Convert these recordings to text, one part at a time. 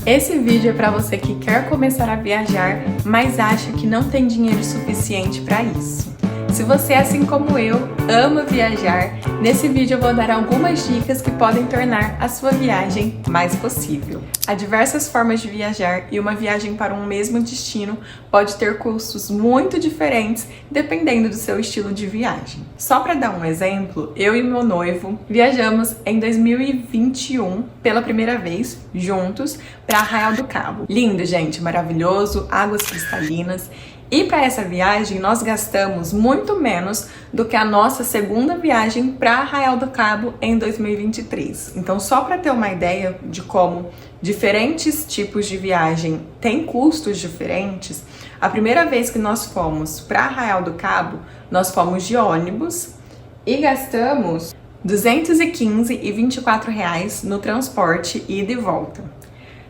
Esse vídeo é para você que quer começar a viajar, mas acha que não tem dinheiro suficiente para isso. Se você, assim como eu, ama viajar, nesse vídeo eu vou dar algumas dicas que podem tornar a sua viagem mais possível. Há diversas formas de viajar e uma viagem para um mesmo destino pode ter custos muito diferentes dependendo do seu estilo de viagem. Só para dar um exemplo, eu e meu noivo viajamos em 2021 pela primeira vez juntos para Arraial do Cabo. Lindo, gente, maravilhoso, águas cristalinas. E para essa viagem nós gastamos muito menos do que a nossa segunda viagem para Arraial do Cabo em 2023. Então, só para ter uma ideia de como diferentes tipos de viagem têm custos diferentes, a primeira vez que nós fomos para Arraial do Cabo, nós fomos de ônibus e gastamos R$ 215 e R$ 24 no transporte ida e volta.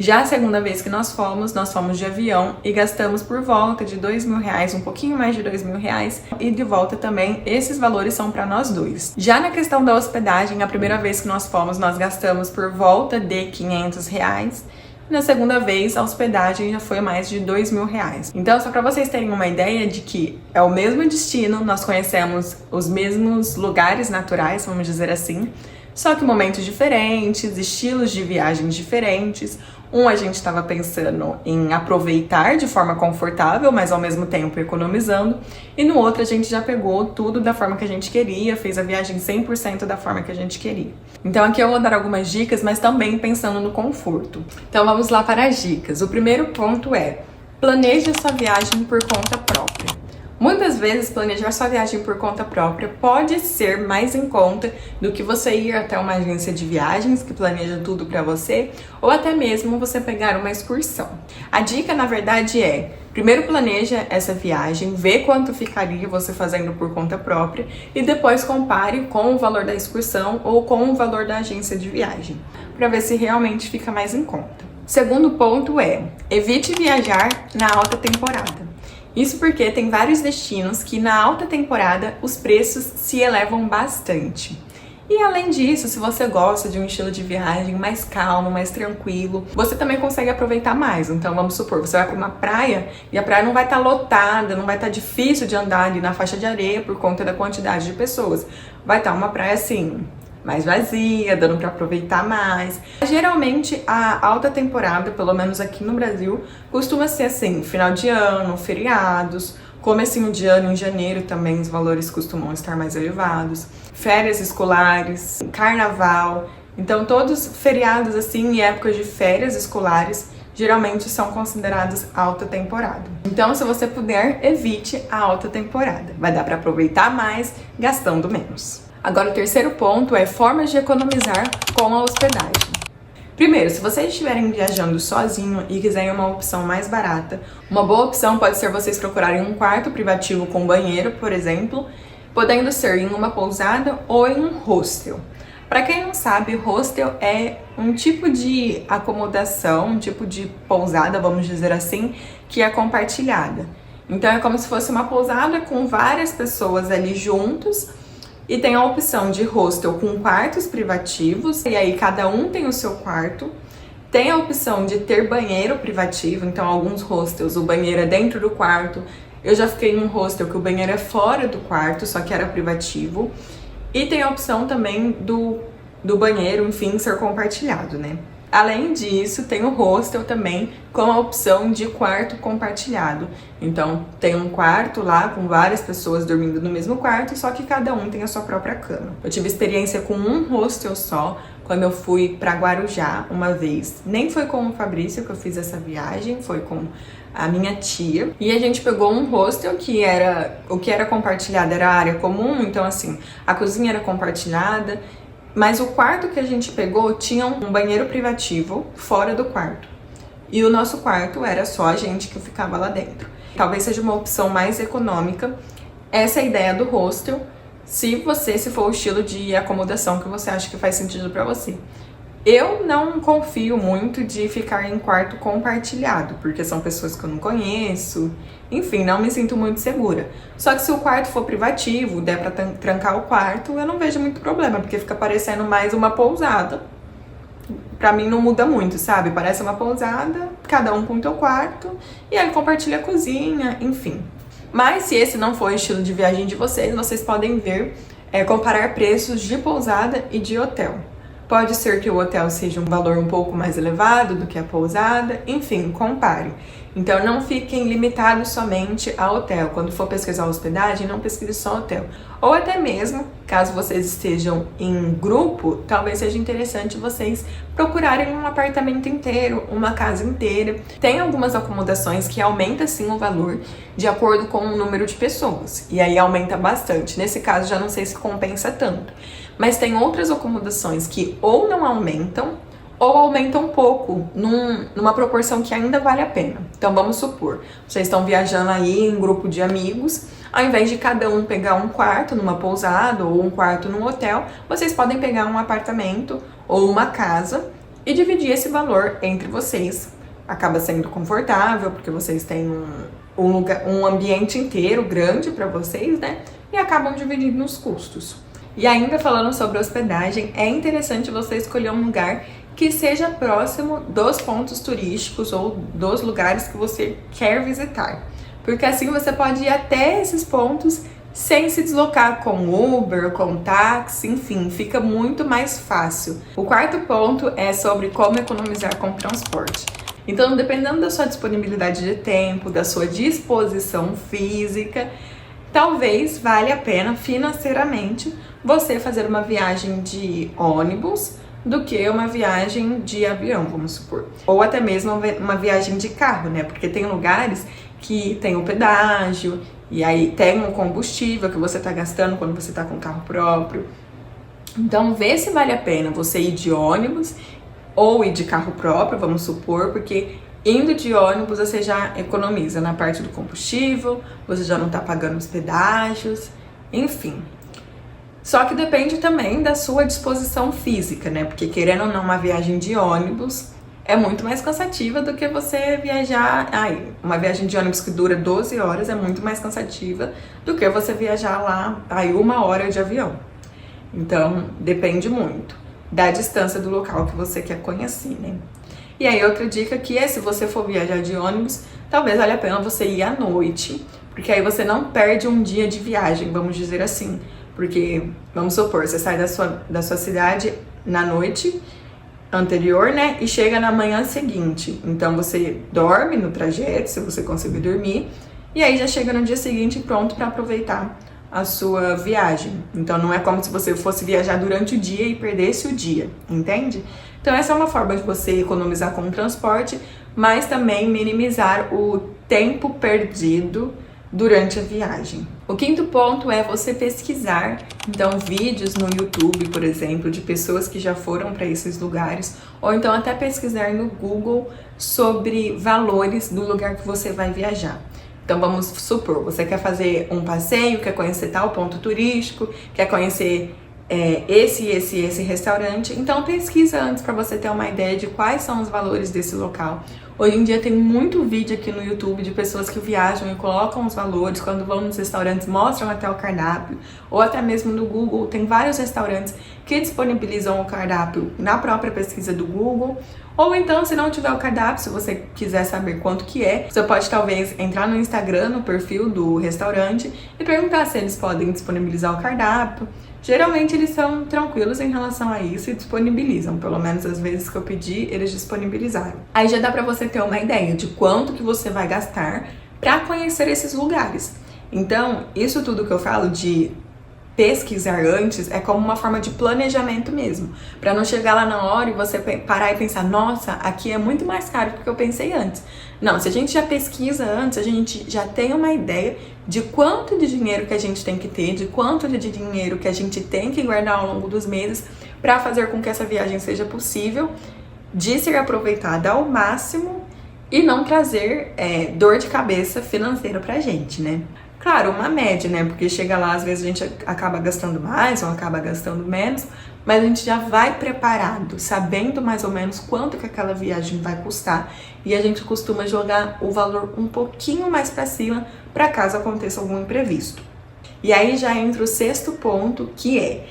Já a segunda vez que nós fomos de avião e gastamos por volta de R$2.000, um pouquinho mais de R$2.000, e de volta também, esses valores são para nós dois. Já na questão da hospedagem, a primeira vez que nós fomos, nós gastamos por volta de R$500, e na segunda vez a hospedagem já foi mais de R$2.000. Então, só para vocês terem uma ideia de que é o mesmo destino, nós conhecemos os mesmos lugares naturais, vamos dizer assim, só que momentos diferentes, estilos de viagens diferentes. A gente estava pensando em aproveitar de forma confortável, mas ao mesmo tempo economizando. E no outro a gente já pegou tudo da forma que a gente queria, fez a viagem 100% da forma que a gente queria. Então aqui eu vou dar algumas dicas, mas também pensando no conforto. Então vamos lá para as dicas. O primeiro ponto é: planeje a sua viagem por conta própria. Muitas vezes, planejar sua viagem por conta própria pode ser mais em conta do que você ir até uma agência de viagens que planeja tudo para você, ou até mesmo você pegar uma excursão. A dica, na verdade, é: primeiro planeja essa viagem, vê quanto ficaria você fazendo por conta própria e depois compare com o valor da excursão ou com o valor da agência de viagem, para ver se realmente fica mais em conta. Segundo ponto é: evite viajar na alta temporada. Isso porque tem vários destinos que na alta temporada os preços se elevam bastante. E além disso, se você gosta de um estilo de viagem mais calmo, mais tranquilo, você também consegue aproveitar mais. Então vamos supor, você vai para uma praia e a praia não vai estar lotada, não vai estar difícil de andar ali na faixa de areia por conta da quantidade de pessoas. Vai estar uma praia assim, mais vazia, dando para aproveitar mais. Geralmente a alta temporada, pelo menos aqui no Brasil, costuma ser assim, final de ano, feriados, comecinho de ano, em janeiro também os valores costumam estar mais elevados, férias escolares, carnaval. Então todos feriados assim e épocas de férias escolares geralmente são considerados alta temporada. Então, se você puder, evite a alta temporada. Vai dar para aproveitar mais, gastando menos. Agora, o terceiro ponto é formas de economizar com a hospedagem. Primeiro, se vocês estiverem viajando sozinho e quiserem uma opção mais barata, uma boa opção pode ser vocês procurarem um quarto privativo com banheiro, por exemplo, podendo ser em uma pousada ou em um hostel. Para quem não sabe, hostel é um tipo de acomodação, um tipo de pousada, vamos dizer assim, que é compartilhada. Então é como se fosse uma pousada com várias pessoas ali juntos. E tem a opção de hostel com quartos privativos, e aí cada um tem o seu quarto. Tem a opção de ter banheiro privativo, então alguns hostels o banheiro é dentro do quarto. Eu já fiquei em um hostel que o banheiro é fora do quarto, só que era privativo. E tem a opção também do banheiro, enfim, ser compartilhado, né? Além disso, tem o hostel também com a opção de quarto compartilhado. Então, tem um quarto lá com várias pessoas dormindo no mesmo quarto, só que cada um tem a sua própria cama. Eu tive experiência com um hostel só, quando eu fui para Guarujá uma vez. Nem foi com o Fabrício que eu fiz essa viagem, foi com a minha tia. E a gente pegou um hostel que o que era compartilhado era a área comum, então assim, a cozinha era compartilhada. Mas o quarto que a gente pegou tinha um banheiro privativo fora do quarto. E o nosso quarto era só a gente que ficava lá dentro. Talvez seja uma opção mais econômica. Essa é a ideia do hostel, se for o estilo de acomodação que você acha que faz sentido para você. Eu não confio muito de ficar em quarto compartilhado, porque são pessoas que eu não conheço, enfim, não me sinto muito segura. Só que se o quarto for privativo, der pra trancar o quarto, eu não vejo muito problema, porque fica parecendo mais uma pousada pra mim não muda muito, sabe? Parece uma pousada, cada um com o seu quarto, e aí compartilha a cozinha, enfim. Mas se esse não for o estilo de viagem de vocês, vocês podem ver, comparar preços de pousada e de hotel. Pode ser que o hotel seja um valor um pouco mais elevado do que a pousada, enfim, compare. Então não fiquem limitados somente a hotel. Quando for pesquisar hospedagem, não pesquise só hotel. Ou até mesmo, caso vocês estejam em grupo, talvez seja interessante vocês procurarem um apartamento inteiro, uma casa inteira. Tem algumas acomodações que aumenta sim o valor de acordo com o número de pessoas. E aí aumenta bastante. Nesse caso já não sei se compensa tanto. Mas tem outras acomodações que ou não aumentam, ou aumentam pouco, numa proporção que ainda vale a pena. Então vamos supor, vocês estão viajando aí em grupo de amigos, ao invés de cada um pegar um quarto numa pousada ou um quarto num hotel, vocês podem pegar um apartamento ou uma casa e dividir esse valor entre vocês. Acaba sendo confortável, porque vocês têm um ambiente inteiro grande para vocês, né? E acabam dividindo os custos. E ainda falando sobre hospedagem, é interessante você escolher um lugar que seja próximo dos pontos turísticos ou dos lugares que você quer visitar. Porque assim você pode ir até esses pontos sem se deslocar com Uber, com táxi, enfim, fica muito mais fácil. O quarto ponto é sobre como economizar com transporte. Então, dependendo da sua disponibilidade de tempo, da sua disposição física, talvez valha a pena financeiramente você fazer uma viagem de ônibus do que uma viagem de avião, vamos supor. Ou até mesmo uma viagem de carro, né? Porque tem lugares que tem o pedágio, e aí tem o combustível que você tá gastando quando você tá com carro próprio. Então, vê se vale a pena você ir de ônibus ou ir de carro próprio, vamos supor, porque indo de ônibus você já economiza na parte do combustível, você já não tá pagando os pedágios, enfim. Só que depende também da sua disposição física, né? Porque querendo ou não, uma viagem de ônibus é muito mais cansativa do que você viajar... uma viagem de ônibus que dura 12 horas é muito mais cansativa do que você viajar lá, 1 hora de avião. Então, depende muito da distância do local que você quer conhecer, né? E aí, outra dica que é, se você for viajar de ônibus, talvez valha a pena você ir à noite, porque aí você não perde um dia de viagem, vamos dizer assim. Porque, vamos supor, você sai da sua cidade na noite anterior, né? E chega na manhã seguinte. Então, você dorme no trajeto, se você conseguir dormir. E aí, já chega no dia seguinte pronto para aproveitar a sua viagem. Então, não é como se você fosse viajar durante o dia e perdesse o dia, entende? Então, essa é uma forma de você economizar com o transporte, mas também minimizar o tempo perdido durante a viagem. O quinto ponto é você pesquisar, então, vídeos no YouTube, por exemplo, de pessoas que já foram para esses lugares, ou então até pesquisar no Google sobre valores do lugar que você vai viajar. Então, vamos supor, você quer fazer um passeio, quer conhecer tal ponto turístico, quer conhecer esse restaurante, então pesquisa antes para você ter uma ideia de quais são os valores desse local. Hoje em dia tem muito vídeo aqui no YouTube de pessoas que viajam e colocam os valores, quando vão nos restaurantes mostram até o cardápio, ou até mesmo no Google tem vários restaurantes que disponibilizam o cardápio na própria pesquisa do Google. Ou então, se não tiver o cardápio, se você quiser saber quanto que é, você pode talvez entrar no Instagram, no perfil do restaurante e perguntar se eles podem disponibilizar o cardápio. Geralmente eles são tranquilos em relação a isso e disponibilizam, pelo menos as vezes que eu pedi, eles disponibilizaram. Aí já dá pra você ter uma ideia de quanto que você vai gastar pra conhecer esses lugares. Então, isso tudo que eu falo de pesquisar antes é como uma forma de planejamento mesmo, para não chegar lá na hora e você parar e pensar, nossa, aqui é muito mais caro do que eu pensei antes. Não, se a gente já pesquisa antes, a gente já tem uma ideia de quanto de dinheiro que a gente tem que ter, de quanto de dinheiro que a gente tem que guardar ao longo dos meses para fazer com que essa viagem seja possível, de ser aproveitada ao máximo e não trazer dor de cabeça financeira pra gente, né? Claro, uma média, né? Porque chega lá, às vezes a gente acaba gastando mais ou acaba gastando menos, mas a gente já vai preparado, sabendo mais ou menos quanto que aquela viagem vai custar, e a gente costuma jogar o valor um pouquinho mais para cima para caso aconteça algum imprevisto. E aí já entra o sexto ponto, que é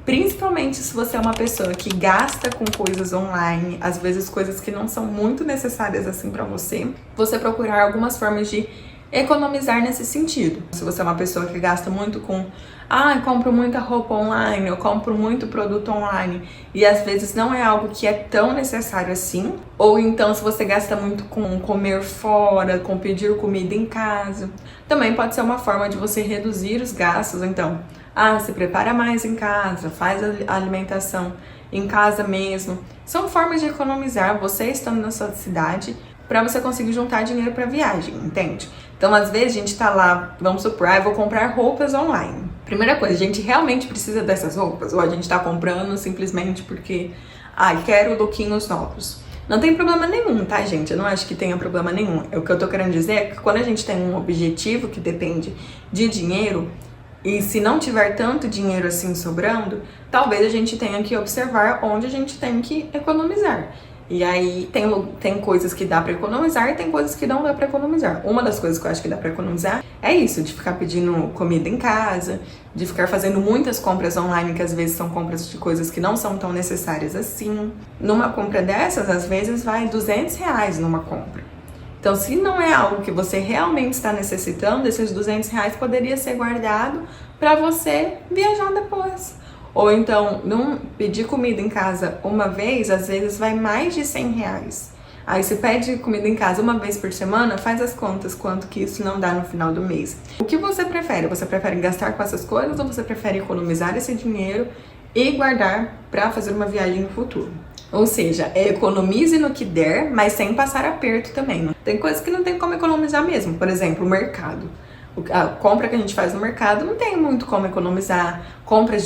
Principalmente se você é uma pessoa que gasta com coisas online, às vezes coisas que não são muito necessárias assim pra você procurar algumas formas de economizar nesse sentido. Se você é uma pessoa que gasta muito com eu compro muita roupa online, eu compro muito produto online e às vezes não é algo que é tão necessário assim, ou então se você gasta muito com comer fora, com pedir comida em casa, também pode ser uma forma de você reduzir os gastos. Então, se prepara mais em casa, faz a alimentação em casa mesmo. São formas de economizar você estando na sua cidade para você conseguir juntar dinheiro para viagem, entende? Então, às vezes a gente tá lá, vamos supor, vou comprar roupas online. Primeira coisa, a gente realmente precisa dessas roupas? Ou a gente tá comprando simplesmente porque, quero lookinhos novos? Não tem problema nenhum, tá, gente? Eu não acho que tenha problema nenhum. O que eu tô querendo dizer é que quando a gente tem um objetivo que depende de dinheiro, e se não tiver tanto dinheiro assim sobrando, talvez a gente tenha que observar onde a gente tem que economizar. E aí tem coisas que dá pra economizar e tem coisas que não dá pra economizar. Uma das coisas que eu acho que dá pra economizar é isso, de ficar pedindo comida em casa, de ficar fazendo muitas compras online, que às vezes são compras de coisas que não são tão necessárias assim. Numa compra dessas, às vezes vai R$200 numa compra. Então, se não é algo que você realmente está necessitando, esses R$200 poderia ser guardado para você viajar depois. Ou então, não pedir comida em casa uma vez, às vezes vai mais de R$100. Aí você pede comida em casa uma vez por semana, faz as contas quanto que isso não dá no final do mês. O que você prefere? Você prefere gastar com essas coisas ou você prefere economizar esse dinheiro e guardar para fazer uma viagem no futuro? Ou seja, economize no que der, mas sem passar aperto também. Tem coisas que não tem como economizar mesmo. Por exemplo, o mercado. A compra que a gente faz no mercado não tem muito como economizar. Contas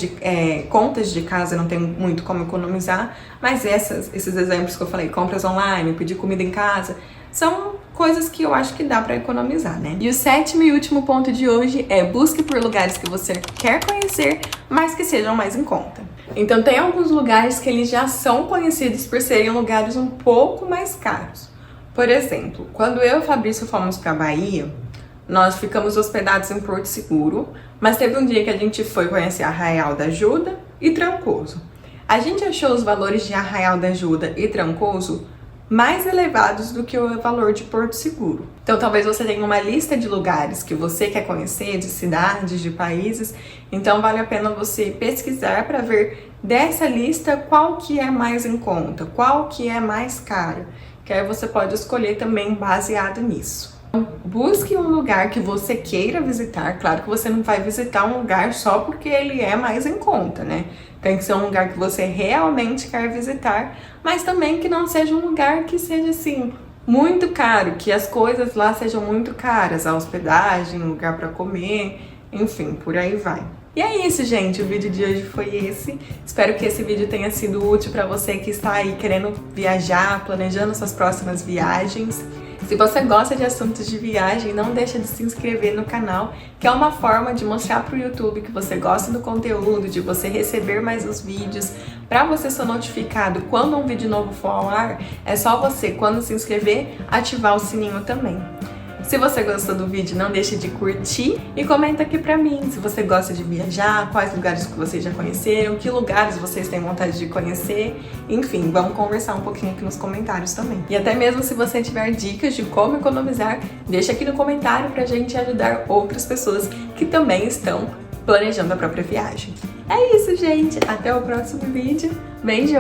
de casa não tem muito como economizar. Mas esses exemplos que eu falei, compras online, pedir comida em casa, são coisas que eu acho que dá pra economizar, né? E o sétimo e último ponto de hoje é busque por lugares que você quer conhecer, mas que sejam mais em conta. Então tem alguns lugares que eles já são conhecidos por serem lugares um pouco mais caros. Por exemplo, quando eu e o Fabrício fomos pra Bahia, nós ficamos hospedados em Porto Seguro, mas teve um dia que a gente foi conhecer Arraial da Ajuda e Trancoso. A gente achou os valores de Arraial da Ajuda e Trancoso mais elevados do que o valor de Porto Seguro. Então talvez você tenha uma lista de lugares que você quer conhecer, de cidades, de países, então vale a pena você pesquisar para ver dessa lista qual que é mais em conta, qual que é mais caro, que aí você pode escolher também baseado nisso. Busque um lugar que você queira visitar. Claro que você não vai visitar um lugar só porque ele é mais em conta, né? Tem que ser um lugar que você realmente quer visitar, mas também que não seja um lugar que seja assim muito caro, que as coisas lá sejam muito caras, a hospedagem, o lugar para comer, enfim, por aí vai. E é isso, gente, o vídeo de hoje foi esse. Espero que esse vídeo tenha sido útil para você que está aí querendo viajar, planejando suas próximas viagens. Se você gosta de assuntos de viagem, não deixa de se inscrever no canal, que é uma forma de mostrar para o YouTube que você gosta do conteúdo, de você receber mais os vídeos. Para você ser notificado quando um vídeo novo for ao ar, é só você, quando se inscrever, ativar o sininho também. Se você gostou do vídeo, não deixe de curtir e comenta aqui pra mim se você gosta de viajar, quais lugares que vocês já conheceram, que lugares vocês têm vontade de conhecer. Enfim, vamos conversar um pouquinho aqui nos comentários também. E até mesmo se você tiver dicas de como economizar, deixa aqui no comentário pra gente ajudar outras pessoas que também estão planejando a própria viagem. É isso, gente! Até o próximo vídeo. Beijo!